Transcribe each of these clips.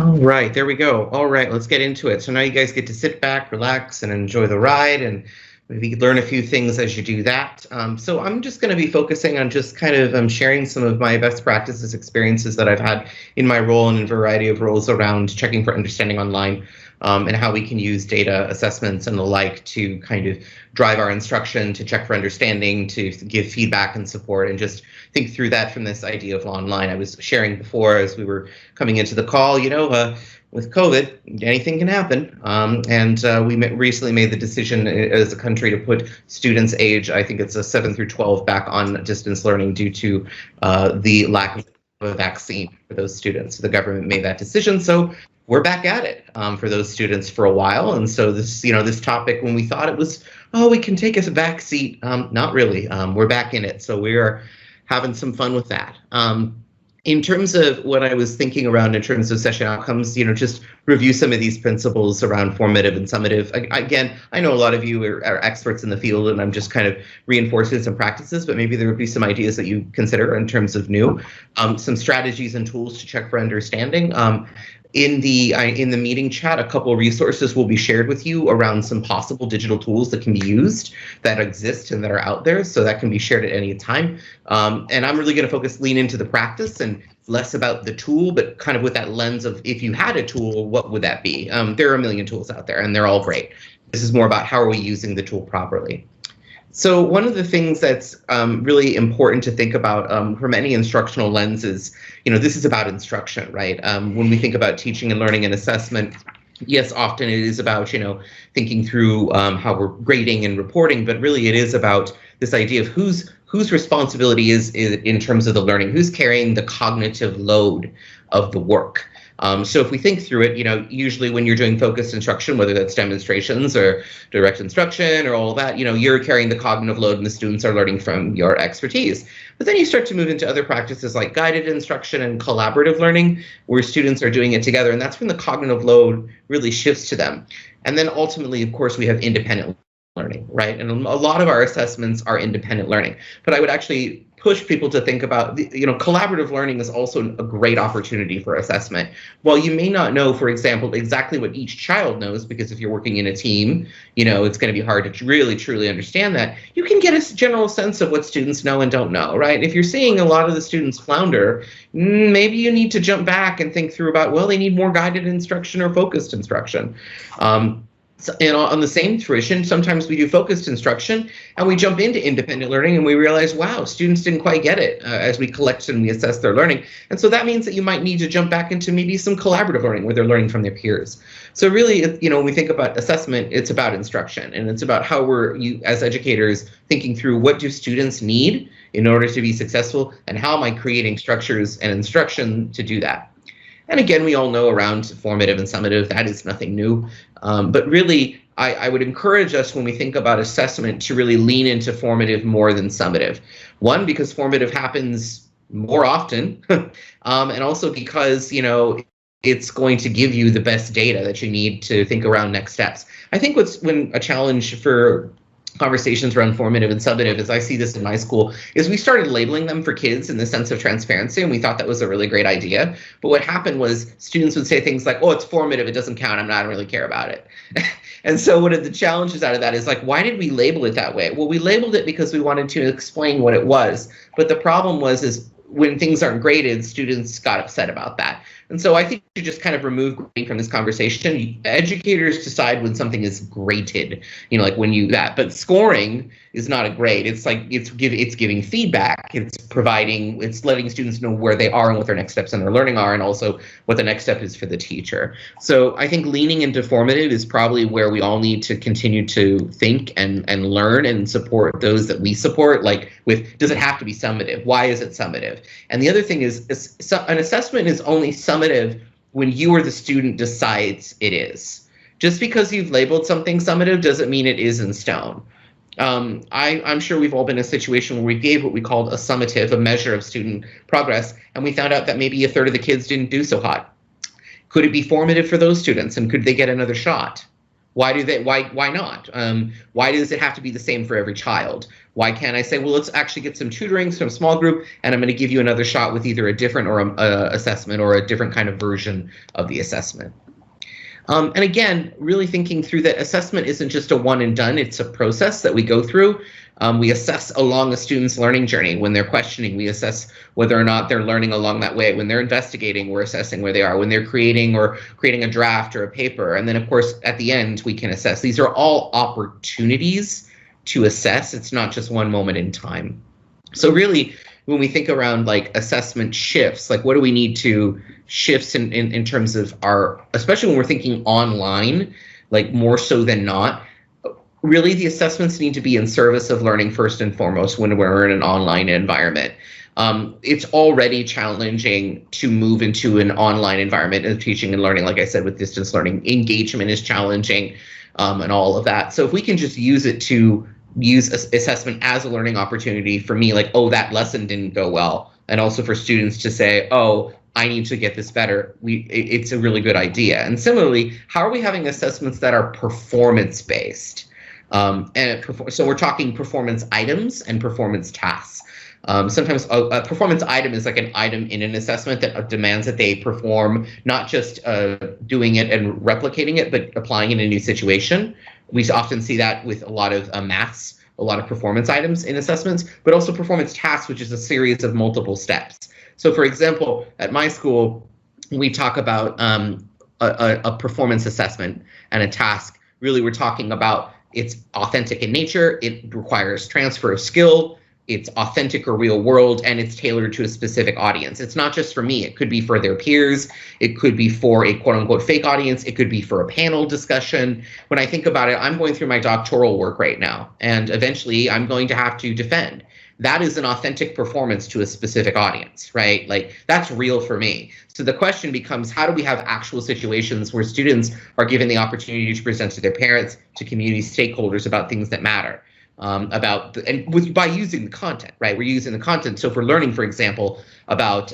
All right, there we go. All right, let's get into it. So now you guys get to sit back, relax, and enjoy the ride, and maybe learn a few things as you do that. So I'm just going to be focusing on just kind of sharing some of my best practices, experiences that I've had in my role and in a variety of roles around checking for understanding online, and how we can use data assessments and the like to kind of drive our instruction, to check for understanding, to give feedback and support, and just think through that from this idea of online. I was sharing before as we were coming into the call, with COVID, anything can happen. We recently made the decision as a country to put students age, I think it's a 7 through 12, back on distance learning due to the lack of a vaccine for those students. So the government made that decision. So we're back at it for those students for a while. And so this topic, when we thought it was, oh, we can take a back seat, not really. We're back in it. So we are having some fun with that. In terms of what I was thinking around in terms of session outcomes, just review some of these principles around formative and summative. Again, I know a lot of you are experts in the field, and I'm just kind of reinforcing some practices, but maybe there would be some ideas that you consider in terms of new, some strategies and tools to check for understanding. In the meeting chat, a couple of resources will be shared with you around some possible digital tools that can be used, that exist and that are out there, so that can be shared at any time. And I'm really going to lean into the practice and less about the tool, but kind of with that lens of, if you had a tool, what would that be? There are a million tools out there, and they're all great. This is more about how are we using the tool properly. So one of the things that's really important to think about from any instructional lens is, this is about instruction, right? When we think about teaching and learning and assessment, yes, often it is about, thinking through how we're grading and reporting, but really it is about this idea of whose responsibility is in terms of the learning, who's carrying the cognitive load of the work. So if we think through it, usually when you're doing focused instruction, whether that's demonstrations or direct instruction or all that, you're carrying the cognitive load and the students are learning from your expertise. But then you start to move into other practices like guided instruction and collaborative learning, where students are doing it together. And that's when the cognitive load really shifts to them. And then ultimately, of course, we have independent learning, right? And a lot of our assessments are independent learning. But I would actually push people to think about, collaborative learning is also a great opportunity for assessment. While you may not know, for example, exactly what each child knows, because if you're working in a team, it's going to be hard to really, truly understand that. You can get a general sense of what students know and don't know, right? If you're seeing a lot of the students flounder, maybe you need to jump back and think through about, well, they need more guided instruction or focused instruction. And on the same fruition, sometimes we do focused instruction and we jump into independent learning and we realize, wow, students didn't quite get it as we collect and we assess their learning. And so that means that you might need to jump back into maybe some collaborative learning where they're learning from their peers. So really, when we think about assessment, it's about instruction, and it's about how as educators, thinking through what do students need in order to be successful, and how am I creating structures and instruction to do that. And again, we all know around formative and summative, that is nothing new. But really, I would encourage us when we think about assessment to really lean into formative more than summative. One, because formative happens more often, and also because, it's going to give you the best data that you need to think around next steps. I think when a challenge for conversations around formative and summative, as I see this in my school, is we started labeling them for kids in the sense of transparency, and we thought that was a really great idea. But what happened was students would say things like, oh, it's formative, it doesn't count, I don't really care about it. And so one of the challenges out of that is like, why did we label it that way? Well, we labeled it because we wanted to explain what it was. But the problem is when things aren't graded, students got upset about that. And so I think you just kind of remove grading from this conversation. Educators decide when something is graded, like when but scoring is not a grade. It's like it's giving feedback. It's letting students know where they are and what their next steps in their learning are, and also what the next step is for the teacher. So I think leaning into formative is probably where we all need to continue to think and learn and support those that we support. Like does it have to be summative? Why is it summative? And the other thing is an assessment is only summative when you or the student decides it is. Just because you've labeled something summative doesn't mean it is in stone. I'm sure we've all been in a situation where we gave what we called a summative, a measure of student progress, and we found out that maybe a third of the kids didn't do so hot. Could it be formative for those students, and could they get another shot? Why not? Why does it have to be the same for every child? Why can't I say, well, let's actually get some tutoring, some small group, and I'm going to give you another shot with either a different or a assessment or a different kind of version of the assessment. And again, really thinking through that assessment isn't just a one and done, it's a process that we go through. We assess along a student's learning journey. When they're questioning, we assess whether or not they're learning along that way. When they're investigating, we're assessing where they are. When they're creating a draft or a paper. And then, of course, at the end, we can assess. These are all opportunities to assess. It's not just one moment in time. So really, when we think around like assessment shifts, like what do we need to shifts in terms of our, especially when we're thinking online, like more so than not, really the assessments need to be in service of learning first and foremost when we're in an online environment. It's already challenging to move into an online environment of teaching and learning. Like I said, with distance learning, engagement is challenging and all of that. So if we can just use it to use assessment as a learning opportunity for me, like, oh, that lesson didn't go well. And also for students to say, oh, I need to get this better. It's a really good idea. And similarly, how are we having assessments that are performance-based? So we're talking performance items and performance tasks. Sometimes a performance item is like an item in an assessment that demands that they perform not just doing it and replicating it, but applying it in a new situation. We often see that with a lot of maths, a lot of performance items in assessments, but also performance tasks, which is a series of multiple steps. So for example, at my school, we talk about a performance assessment and a task. Really, we're talking about it's authentic in nature, it requires transfer of skill, it's authentic or real world, and it's tailored to a specific audience. It's not just for me, it could be for their peers, it could be for a quote unquote fake audience, it could be for a panel discussion. When I think about it, I'm going through my doctoral work right now, and eventually I'm going to have to defend. That is an authentic performance to a specific audience, right? Like that's real for me. So the question becomes, how do we have actual situations where students are given the opportunity to present to their parents, to community stakeholders about things that matter, by using the content, right? We're using the content. So for learning, for example, about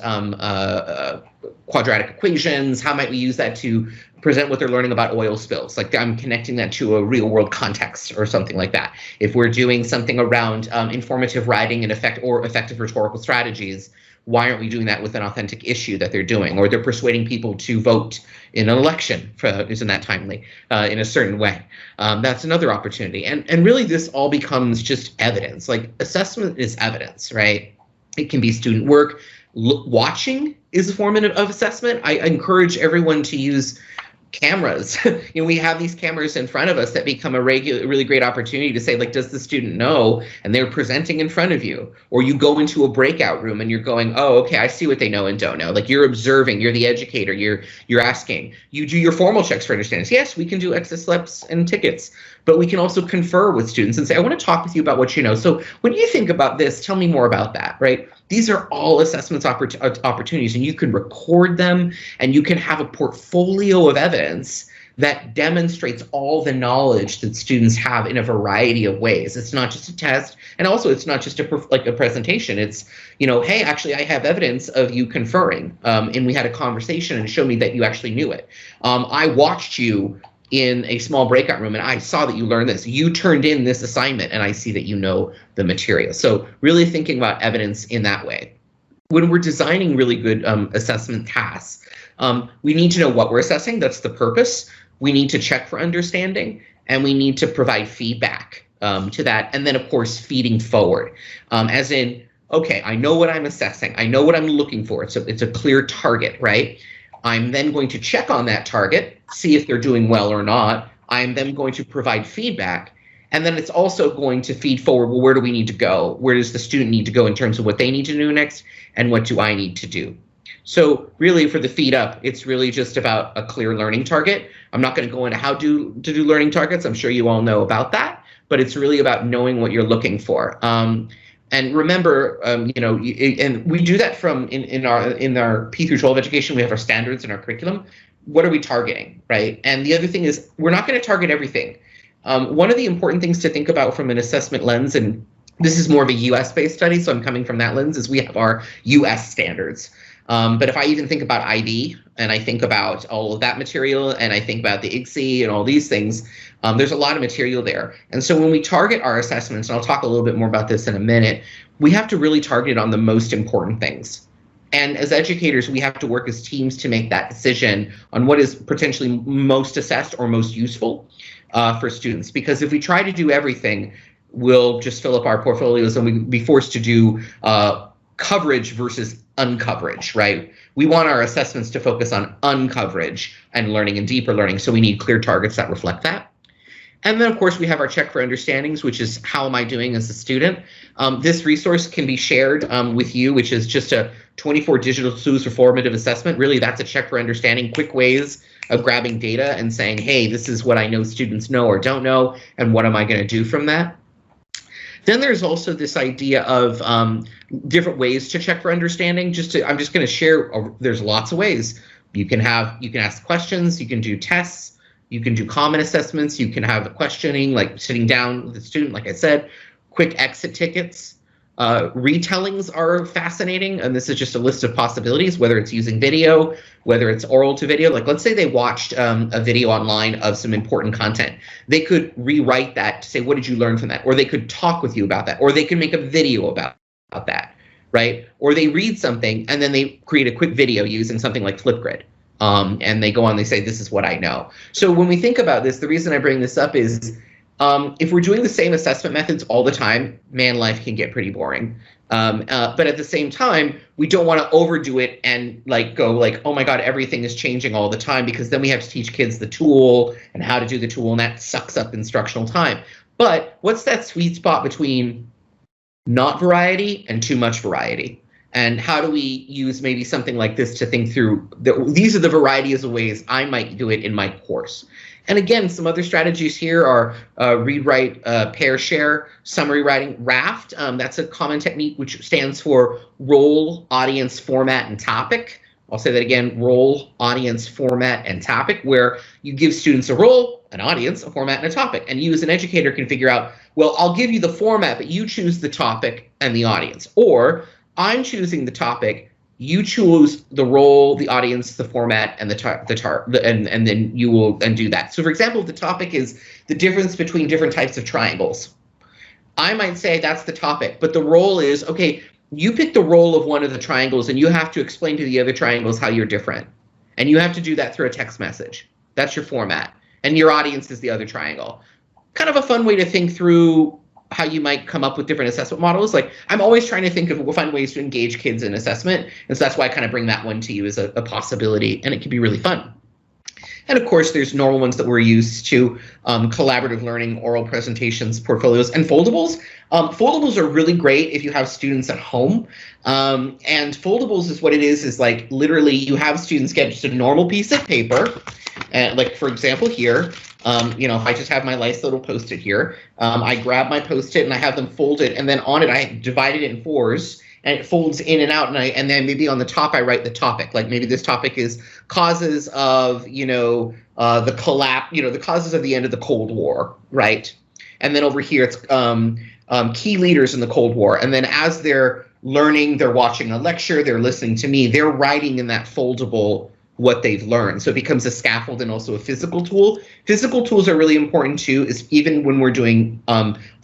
quadratic equations, how might we use that to present what they're learning about oil spills? Like I'm connecting that to a real world context or something like that. If we're doing something around informative writing and effective rhetorical strategies, why aren't we doing that with an authentic issue that they're doing? Or they're persuading people to vote in an election, isn't that timely, in a certain way. That's another opportunity. And really this all becomes just evidence. Like assessment is evidence, right? It can be student work. Watching is a form of assessment. I encourage everyone to use cameras. We have these cameras in front of us that become a really great opportunity to say, like, does the student know? And they're presenting in front of you. Or you go into a breakout room and you're going, oh, okay, I see what they know and don't know. Like you're observing, you're the educator, you're asking. You do your formal checks for understanding. Yes, we can do exit slips and tickets, but we can also confer with students and say, I want to talk with you about what you know. So when you think about this, tell me more about that, right? These are all assessments opportunities, and you can record them, and you can have a portfolio of evidence that demonstrates all the knowledge that students have in a variety of ways. It's not just a test, and also it's not just a presentation. It's, hey, actually, I have evidence of you conferring, and we had a conversation and show me that you actually knew it. I watched you in a small breakout room and I saw that you learned this. You turned in this assignment and I see that you know the material. So really thinking about evidence in that way. When we're designing really good assessment tasks, we need to know what we're assessing. That's the purpose. We need to check for understanding, and we need to provide feedback to that. And then, of course, feeding forward, as in, okay, I know what I'm assessing. I know what I'm looking for. It's a clear target, right? I'm then going to check on that target, see if they're doing well or not. I'm then going to provide feedback. And then it's also going to feed forward, well, where do we need to go? Where does the student need to go in terms of what they need to do next? And what do I need to do? So really for the feed up, it's really just about a clear learning target. I'm not going to go into how to do learning targets. I'm sure you all know about that, but it's really about knowing what you're looking for. And remember, and we do that from in our P through 12 education. We have our standards and our curriculum. What are we targeting, right? And the other thing is we're not going to target everything. One of the important things to think about from an assessment lens, and this is more of a US-based study, so I'm coming from that lens, is we have our US standards. But if I even think about IB and I think about all of that material and I think about the IGC and all these things, there's a lot of material there. And so when we target our assessments, and I'll talk a little bit more about this in a minute, we have to really target on the most important things. And as educators, we have to work as teams to make that decision on what is potentially most assessed or most useful for students. Because if we try to do everything, we'll just fill up our portfolios and we'll be forced to do coverage versus uncoverage, right? We want our assessments to focus on uncoverage and learning and deeper learning, so we need clear targets that reflect that. And then, of course, we have our check for understandings, which is how am I doing as a student? This resource can be shared with you, which is just a 24 digital tools for formative assessment. Really, that's a check for understanding, quick ways of grabbing data and saying, hey, this is what I know students know or don't know, and what am I going to do from that? Then there's also this idea of different ways to check for understanding. I'm just going to share. There's lots of ways. You can ask questions. You can do tests. You can do common assessments. You can have questioning, like sitting down with the student, like I said. Quick exit tickets. Retellings are fascinating, and this is just a list of possibilities, whether it's using video, whether it's oral to video. Like, let's say they watched a video online of some important content. They could rewrite that to say, what did you learn from that? Or they could talk with you about that, or they could make a video about that, right? Or they read something and then they create a quick video using something like Flipgrid. And they go on, they say, this is what I know. So when we think about this, the reason I bring this up is if we're doing the same assessment methods all the time, man, life can get pretty boring. But at the same time, we don't want to overdo it and go like, oh my God, everything is changing all the time, because then we have to teach kids the tool and how to do the tool, and that sucks up instructional time. But what's that sweet spot between not variety and too much variety? And how do we use maybe something like this to think through, these are the varieties of ways I might do it in my course. And again, some other strategies here are read, write, pair, share, summary writing, RAFT. That's a common technique which stands for role, audience, format, and topic. I'll say that again, role, audience, format, and topic, where you give students a role, an audience, a format, and a topic. And you as an educator can figure out, well, I'll give you the format, but you choose the topic and the audience. Or I'm choosing the topic, you choose the role, the audience, the format, and and then you will do that. So for example, the topic is the difference between different types of triangles. I might say that's the topic, but the role is, okay, you pick the role of one of the triangles and you have to explain to the other triangles how you're different. And you have to do that through a text message. That's your format. And your audience is the other triangle. Kind of a fun way to think through how you might come up with different assessment models. Like, I'm always trying to think of find ways to engage kids in assessment. And so that's why I kind of bring that one to you as a possibility, and it can be really fun. And of course, there's normal ones that we're used to, collaborative learning, oral presentations, portfolios, and foldables. Foldables are really great if you have students at home. And foldables is what it is like literally you have students get just a normal piece of paper. Like, for example, here, if I just have my nice little Post-it here, I grab my Post-it and I have them folded, and then on it I divided it in fours, and it folds in and out, and then maybe on the top I write the topic. Like maybe this topic is causes of the collapse, the causes of the end of the Cold War, right? And then over here it's key leaders in the Cold War, and then as they're learning, they're watching a lecture, they're listening to me, they're writing in that foldable what they've learned. So it becomes a scaffold and also a physical tool. Physical tools are really important too, is even when we're doing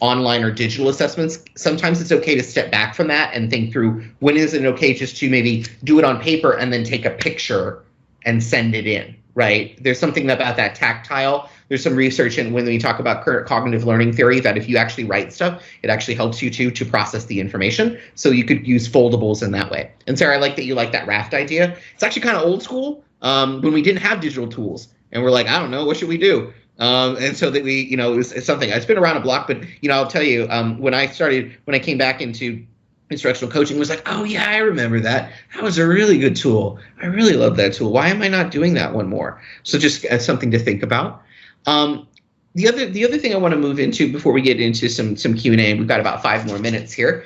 online or digital assessments, sometimes it's okay to step back from that and think through, when is it okay just to maybe do it on paper and then take a picture and send it in, right? There's something about that tactile. There's some research in when we talk about current cognitive learning theory that if you actually write stuff, it actually helps you to process the information. So you could use foldables in that way. And Sarah, I like that you like that RAFT idea. It's actually kind of old school when we didn't have digital tools and we're like, I don't know, what should we do? And so that we, it's something, it's been around a block, but, I'll tell you, when I came back into instructional coaching, was like, oh yeah, I remember that. That was a really good tool. I really love that tool. Why am I not doing that one more? So just something to think about. The other thing I want to move into before we get into some Q&A, we've got about 5 more minutes here,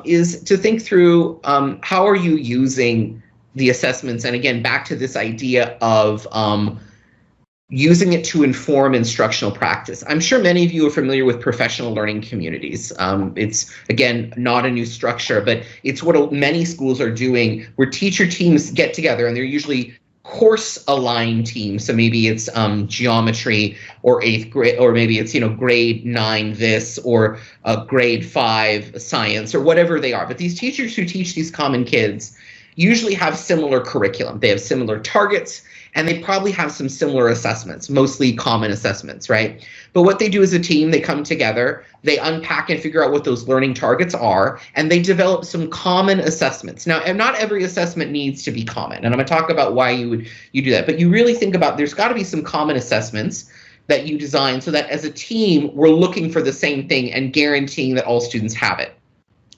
is to think through how are you using the assessments, and again, back to this idea of using it to inform instructional practice. I'm sure many of you are familiar with professional learning communities. It's, again, not a new structure, but it's what many schools are doing, where teacher teams get together, and they're usually course-aligned teams. So maybe it's geometry or 8th grade, or maybe it's, grade 9 this, or grade 5 science, or whatever they are. But these teachers who teach these common kids usually have similar curriculum. They have similar targets, and they probably have some similar assessments, mostly common assessments, right? But what they do as a team, they come together, they unpack and figure out what those learning targets are, and they develop some common assessments. Now, and not every assessment needs to be common, and I'm going to talk about why you do that. But you really think about, there's got to be some common assessments that you design so that as a team, we're looking for the same thing and guaranteeing that all students have it.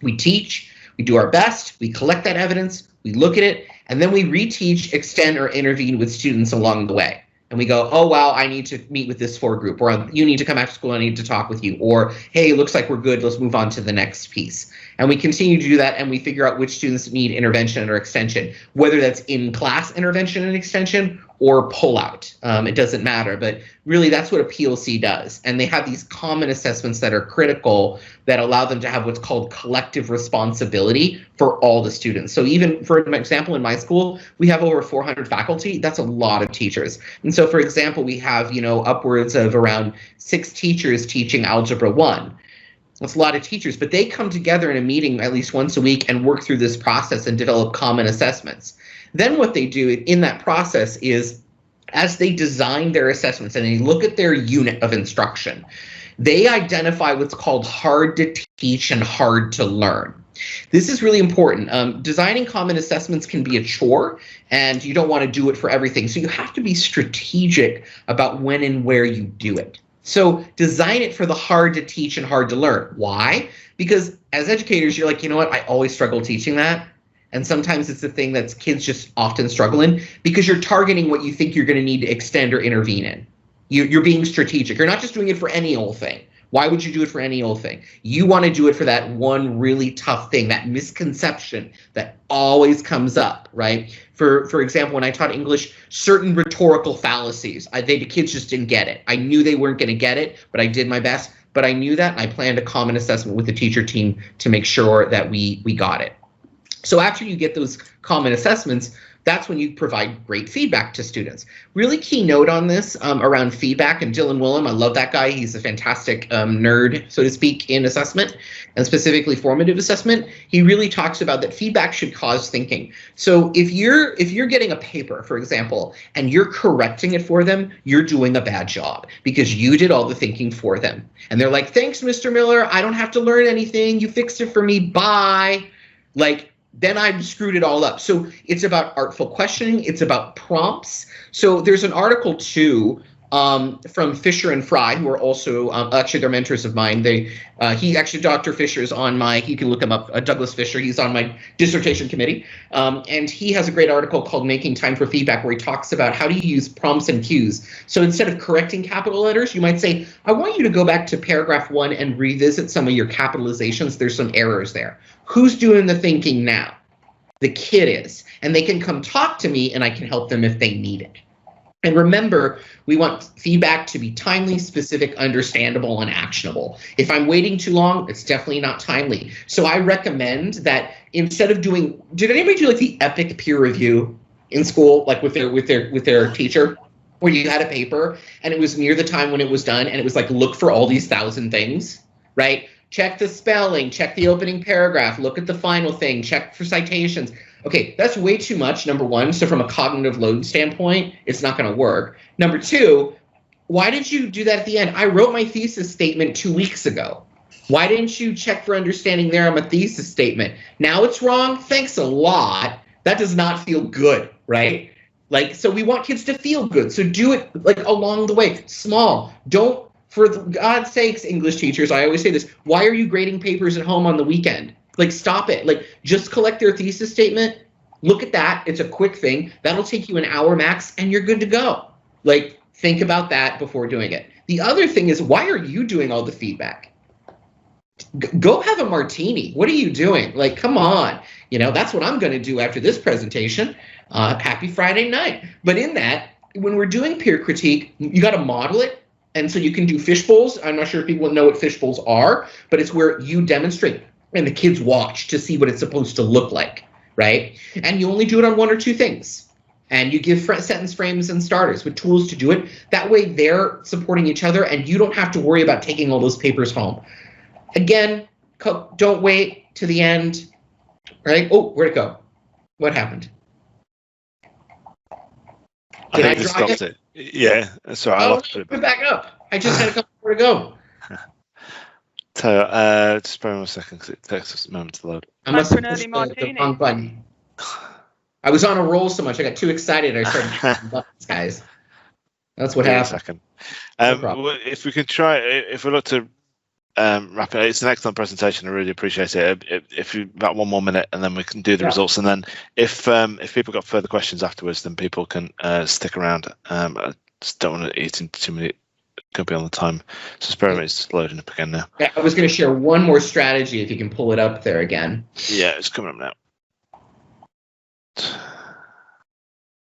We teach, we do our best, we collect that evidence, we look at it, and then we reteach, extend, or intervene with students along the way. And we go, oh, wow, I need to meet with this 4 group, or you need to come after school, I need to talk with you, or hey, it looks like we're good, let's move on to the next piece. And we continue to do that, and we figure out which students need intervention or extension, whether that's in-class intervention and extension or pull-out. It doesn't matter, but really that's what a PLC does. And they have these common assessments that are critical that allow them to have what's called collective responsibility for all the students. So even, for example, in my school, we have over 400 faculty. That's a lot of teachers. And so, for example, we have, upwards of around 6 teachers teaching Algebra 1. That's a lot of teachers, but they come together in a meeting at least once a week and work through this process and develop common assessments. Then what they do in that process is, as they design their assessments and they look at their unit of instruction, they identify what's called hard to teach and hard to learn. This is really important. Designing common assessments can be a chore, and you don't want to do it for everything. So you have to be strategic about when and where you do it. So design it for the hard to teach and hard to learn. Why? Because as educators, you're like, you know what, I always struggle teaching that. And sometimes it's the thing that kids just often struggle in, because you're targeting what you think you're going to need to extend or intervene in. You're being strategic. You're not just doing it for any old thing. Why would you do it for any old thing? You want to do it for that one really tough thing, that misconception that always comes up, right? For example, when I taught English, certain rhetorical fallacies, the kids just didn't get it. I knew they weren't going to get it, but I did my best. But I knew that, and I planned a common assessment with the teacher team to make sure that we got it. So after you get those common assessments, that's when you provide great feedback to students. Really key note on this around feedback, and Dylan Willem, I love that guy. He's a fantastic nerd, so to speak, in assessment, and specifically formative assessment. He really talks about that feedback should cause thinking. So if you're getting a paper, for example, and you're correcting it for them, you're doing a bad job because you did all the thinking for them. And they're like, thanks, Mr. Miller, I don't have to learn anything. You fixed it for me, bye. Then I've screwed it all up. So it's about artful questioning. It's about prompts. So there's an article too from Fisher and Fry, who are also actually they're mentors of mine. Dr. Fisher is on my, you can look him up, Douglas Fisher, he's on my dissertation committee. And he has a great article called Making Time for Feedback, where he talks about how do you use prompts and cues. So instead of correcting capital letters, you might say, I want you to go back to paragraph 1 and revisit some of your capitalizations. There's some errors there. Who's doing the thinking now? The kid is, and they can come talk to me and I can help them if they need it. And remember, we want feedback to be timely, specific, understandable, and actionable. If I'm waiting too long, it's definitely not timely. So I recommend that instead of doing, did anybody do like the epic peer review in school, like with their teacher, where you had a paper and it was near the time when it was done and it was like, look for all these 1,000 things, right? Check the spelling, check the opening paragraph, look at the final thing, check for citations. Okay, that's way too much, number one. So from a cognitive load standpoint, it's not going to work. Number two, why did you do that at the end? I wrote my thesis statement 2 weeks ago. Why didn't you check for understanding there on my thesis statement? Now it's wrong? Thanks a lot. That does not feel good, right? So we want kids to feel good. So do it along the way, small. Don't, for God's sakes, English teachers, I always say this, why are you grading papers at home on the weekend? Stop it. Just collect their thesis statement. Look at that. It's a quick thing. That'll take you an hour max, and you're good to go. Think about that before doing it. The other thing is, why are you doing all the feedback? Go have a martini. What are you doing? Come on. That's what I'm going to do after this presentation. Happy Friday night. But in that, when we're doing peer critique, you got to model it. And so you can do fishbowls. I'm not sure if people know what fishbowls are, but it's where you demonstrate and the kids watch to see what it's supposed to look like, right? And you only do it on one or two things. And you give sentence frames and starters with tools to do it. That way they're supporting each other and you don't have to worry about taking all those papers home. Again, don't wait to the end, right? Oh, where'd it go? What happened? Did I just stopped it? Yeah, that's all right. I'll put it back up. I just had a couple more to go. So, just bear with 1 second because it takes us a moment to load. I must have pushed the wrong button. I was on a roll so much, I got too excited. I started pushing buttons, guys. That's what happened. A second. If we could try, if we look to wrap it, it's an excellent presentation. I really appreciate it. If you about 1 more minute, and then we can do the results. And then if people got further questions afterwards, then people can stick around. I just don't want to eat into too many. Could be on the time. So spare me, it's loading up again now. Yeah, I was going to share one more strategy if you can pull it up there again. Yeah, it's coming up now.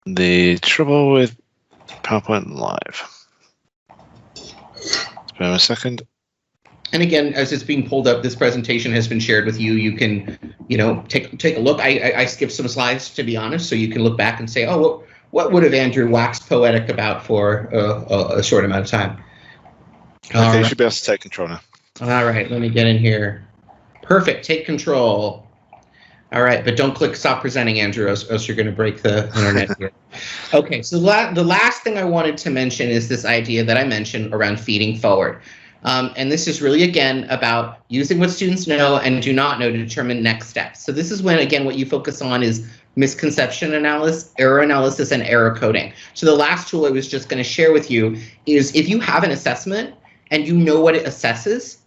The trouble with PowerPoint Live. Spare me a second. And again, as it's being pulled up, this presentation has been shared with you. You can, take a look. I skipped some slides, to be honest, so you can look back and say, oh, what would have Andrew waxed poetic about for a short amount of time? Okay, you should be able to take control now. All right, let me get in here. Perfect, take control. All right, but don't click stop presenting, Andrew, else you're going to break the internet here. Okay, so the last thing I wanted to mention is this idea that I mentioned around feeding forward. And this is really, again, about using what students know and do not know to determine next steps. So this is when, again, what you focus on is misconception analysis, error analysis, and error coding. So the last tool I was just going to share with you is if you have an assessment and you know what it assesses,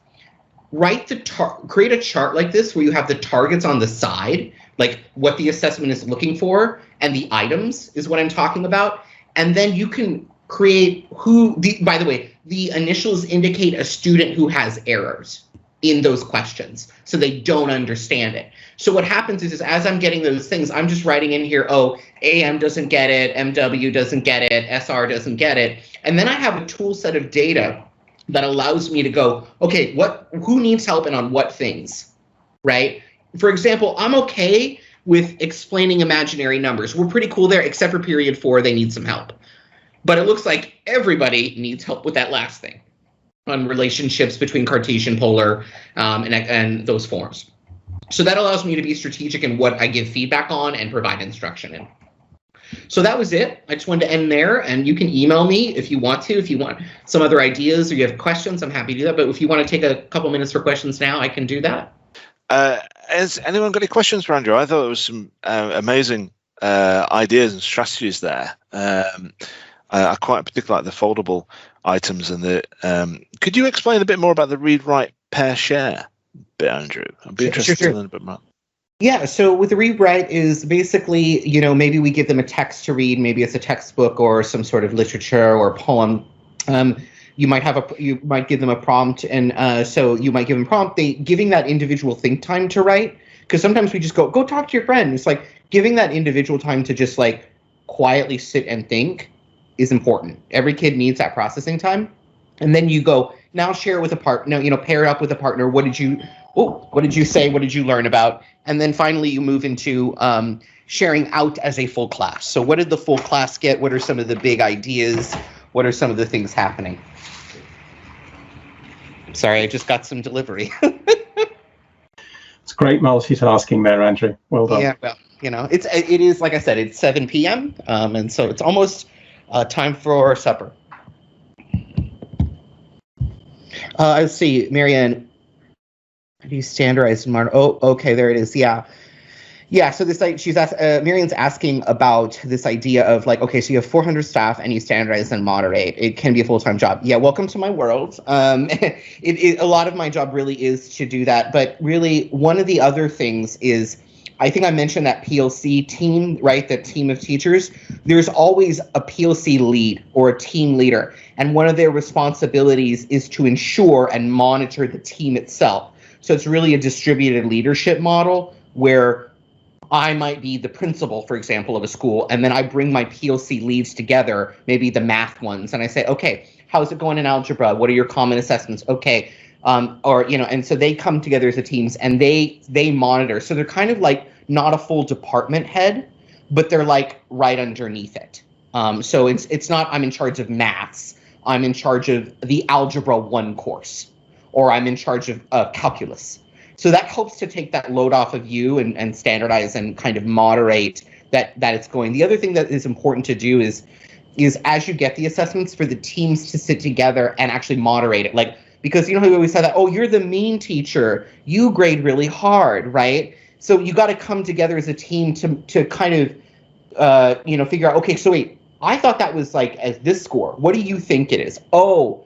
create a chart like this where you have the targets on the side, like what the assessment is looking for, and the items is what I'm talking about. And then you can create by the way, the initials indicate a student who has errors in those questions, so they don't understand it. So what happens is as I'm getting those things, I'm just writing in here, oh, AM doesn't get it, MW doesn't get it, SR doesn't get it. And then I have a tool set of data that allows me to go, okay, who needs help and on what things, right? For example, I'm okay with explaining imaginary numbers. We're pretty cool there, except for period 4, they need some help. But it looks like everybody needs help with that last thing on relationships between Cartesian, polar, and those forms. So that allows me to be strategic in what I give feedback on and provide instruction in. So that was it. I just wanted to end there, and you can email me if you want to. If you want some other ideas or you have questions, I'm happy to do that. But if you want to take a couple minutes for questions now, I can do that. Has anyone got any questions for Andrew? I thought there was some amazing ideas and strategies there. I quite particularly like the foldable items and the. Could you explain a bit more about the read, write, pair, share bit, Andrew? I'd be interested to learn a bit more. Yeah, so with the read write is basically, maybe we give them a text to read, maybe it's a textbook or some sort of literature or poem. You might give them a prompt, and so you might give them a prompt. Giving that individual think time to write, because sometimes we just go talk to your friend. It's like giving that individual time to just like quietly sit and think is important. Every kid needs that processing time, and then you go now share it with a partner. Pair it up with a partner. What did you say? What did you learn about? And then finally, you move into sharing out as a full class. So what did the full class get? What are some of the big ideas? What are some of the things happening? Sorry, I just got some delivery. It's great multitasking there, Andrew. Well done. Yeah, well, it is, like I said, it's 7 p.m. And so it's almost time for supper. Let's see, Marianne. How do you standardize in Martin? Oh, okay, there it is. Yeah. So this, she's Marianne's asking about this idea of like, okay, so you have 400 staff and you standardize and moderate. It can be a full-time job. Yeah, welcome to my world. A lot of my job really is to do that. But really, one of the other things is, I think I mentioned that PLC team, right? That team of teachers. There's always a PLC lead or a team leader, and one of their responsibilities is to ensure and monitor the team itself. So it's really a distributed leadership model where I might be the principal, for example, of a school, and then I bring my POC leads together, maybe the math ones, and I say, okay, how's it going in algebra? What are your common assessments? Okay, or and so they come together as a teams and they monitor. So they're kind of like not a full department head, but they're like right underneath it. So it's not I'm in charge of maths. I'm in charge of the Algebra 1 course, or I'm in charge of calculus. So that helps to take that load off of you and standardize and kind of moderate that it's going. The other thing that is important to do is as you get the assessments, for the teams to sit together and actually moderate it. Like, because we always say that, oh, you're the mean teacher, you grade really hard, right? So you got to come together as a team to kind of figure out, okay, so wait, I thought that was like as this score. What do you think it is? Oh,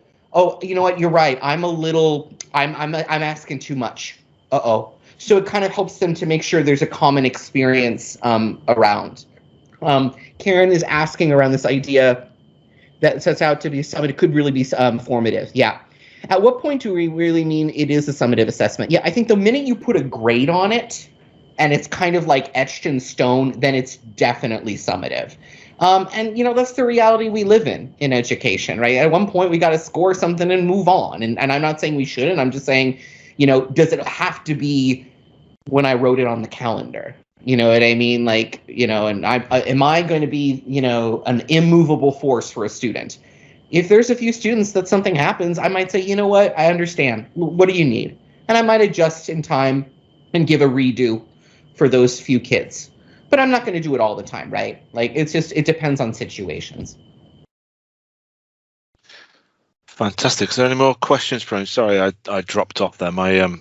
you know what? You're right. I'm asking too much. So it kind of helps them to make sure there's a common experience around. Karen is asking around this idea that sets out to be summative. It could really be formative. Yeah. At what point do we really mean it is a summative assessment? Yeah, I think the minute you put a grade on it and it's kind of like etched in stone, then it's definitely summative. And that's the reality we live in education, right? At one point we got to score something and move on. And I'm not saying we shouldn't. I'm just saying, does it have to be when I wrote it on the calendar? You know what I mean? Like, and am I going to be, an immovable force for a student? If there's a few students that something happens, I might say, you know what? I understand. What do you need? And I might adjust in time and give a redo for those few kids. But I'm not going to do it all the time, right? Like, it depends on situations. Fantastic. Is there any more questions, Brian? Sorry, I dropped off there. My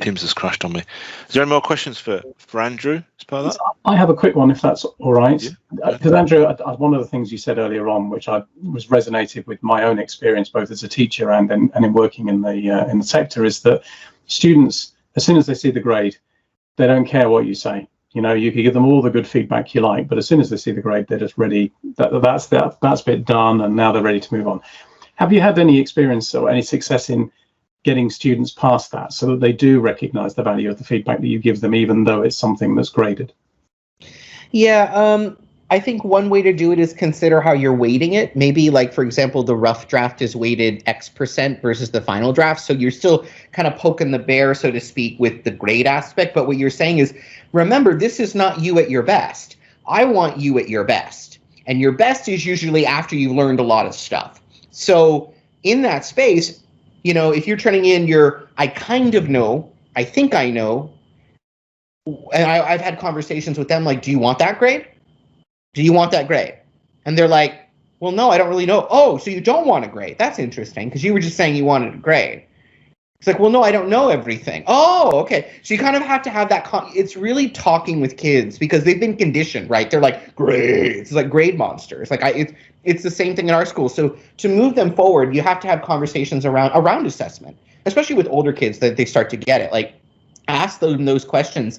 Teams has crashed on me. Is there any more questions for Andrew as part of that? I have a quick one, if that's all right. Yeah. Because Andrew, one of the things you said earlier on, which was resonated with my own experience, both as a teacher and in working in the sector, is that students, as soon as they see the grade, they don't care what you say. You can give them all the good feedback you like, but as soon as they see the grade, they're just ready. That's bit done, and now they're ready to move on. Have you had any experience or any success in getting students past that, so that they do recognize the value of the feedback that you give them, even though it's something that's graded? Yeah, I think one way to do it is consider how you're weighting it. Maybe, like, for example, the rough draft is weighted X% versus the final draft. So you're still kind of poking the bear, so to speak, with the grade aspect. But what you're saying is, remember, this is not you at your best. I want you at your best. And your best is usually after you've learned a lot of stuff. So in that space, if you're turning in your, I kind of know, I think I know, and I've had conversations with them like, do you want that grade? Do you want that grade? And they're like, well, no, I don't really know. Oh, so you don't want a grade. That's interesting, because you were just saying you wanted a grade. It's like, well, no, I don't know everything. Oh, okay. So you kind of have to have that. It's really talking with kids, because they've been conditioned, right? They're like, grades. It's like grade monsters. Like it's the same thing in our school. So to move them forward, you have to have conversations around assessment, especially with older kids, that they start to get it. Like, ask them those questions.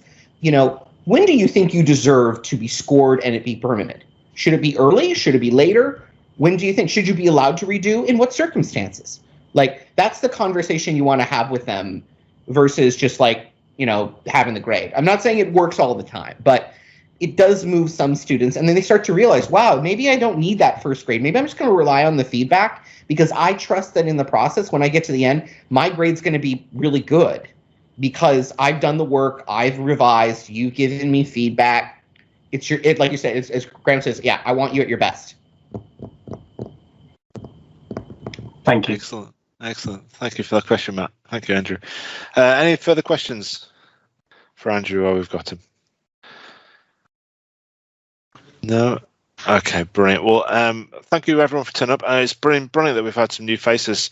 When do you think you deserve to be scored and it be permanent? Should it be early? Should it be later? When do you think, should you be allowed to redo? In what circumstances? Like, that's the conversation you want to have with them, versus just like, having the grade. I'm not saying it works all the time, but it does move some students. And then they start to realize, wow, maybe I don't need that first grade. Maybe I'm just going to rely on the feedback, because I trust that in the process, when I get to the end, my grade's going to be really good, because I've done the work, I've revised, you've given me feedback. Like you said, as Graham says, yeah, I want you at your best. Thank you. Excellent. Thank you for that question, Matt. Thank you, Andrew. Any further questions for Andrew while we've got him? No? Okay, brilliant. Well, thank you everyone for turning up. It's brilliant that we've had some new faces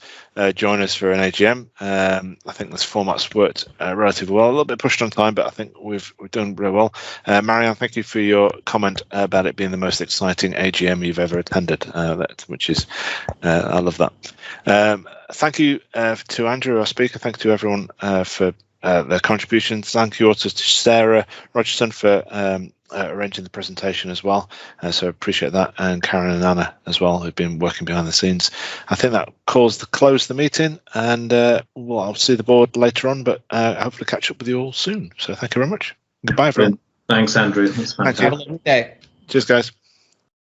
join us for an AGM. I think this format's worked relatively well. A little bit pushed on time, but I think we've done really well. Marianne, thank you for your comment about it being the most exciting AGM you've ever attended. Which is, I love that. Thank you to Andrew, our speaker. Thank you to everyone for their contributions. Thank you also to Sarah Rogerson for arranging the presentation as well, so appreciate that, and Karen and Anna as well, who've been working behind the scenes. I think that close the meeting, and I'll see the board later on, but hopefully catch up with you all soon. So thank you very much. Goodbye, everyone. Thanks, Andrew. That's fantastic. Have a lovely day. Cheers, guys.